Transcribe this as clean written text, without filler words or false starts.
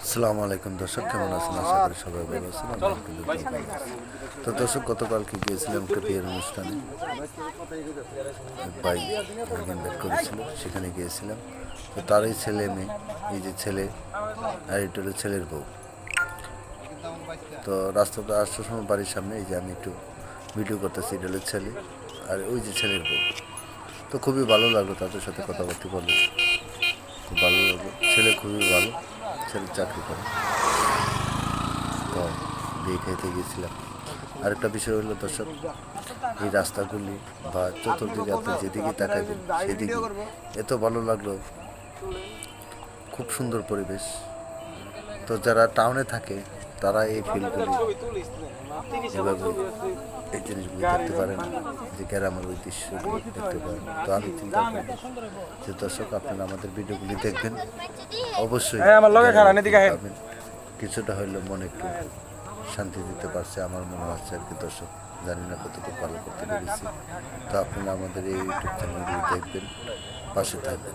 আসসালামু আলাইকুম দর্শক, কেমন আছেন? আশা করি সবাই ভালো আছেন। তো দর্শক, গতকালকে গিয়েছিলাম একটা বিয়ের অনুষ্ঠানে। ভাই আমাকে ইনভাইট করেছিল, সেখানে গিয়েছিলাম। তো তারই ছেলে মেয়ে, এই যে ছেলে আর এটা হলো ছেলের বউ। তো রাস্তাতে আসার সময় বাড়ির সামনে এই যে আমি একটু ভিডিও করতেছি, এটা হলো ছেলে আর ওই যে ছেলের বউ। তো খুবই ভালো লাগলো তাদের সাথে কথাবার্তা বলে, খুব ভালো লাগলো। ছেলে খুবই ভালো, ছেলে চাকরি করে। তো বিয়ে খাইতে গিয়েছিলাম। আরেকটা বিষয় হলো দর্শক, এই রাস্তাগুলি বা চতুর্দিকে আপনি যেদিকে তাকাবেন সেদিকে এত ভালো লাগলো, খুব সুন্দর পরিবেশ। তো যারা টাউনে থাকে তারা এই ফিল্ডগুলি এভাবে এই জিনিসগুলি দেখতে পারেন, যে গ্রামের ওই দৃশ্যগুলি দেখতে পারেন। তো আমি চিন্তা করি যে দর্শক, আপনারা আমাদের ভিডিওগুলি দেখবেন, অবশ্যই পাবেন। কিছুটা হইলেও মনে একটু শান্তি দিতে পারছে আমার মনে হচ্ছে আর কি দর্শক। জানি না কতটুকু ভালো করতে পেরেছি। তো আপনারা আমাদের এই ইউটিউব চ্যানেলগুলি দেখবেন, পাশে থাকবেন।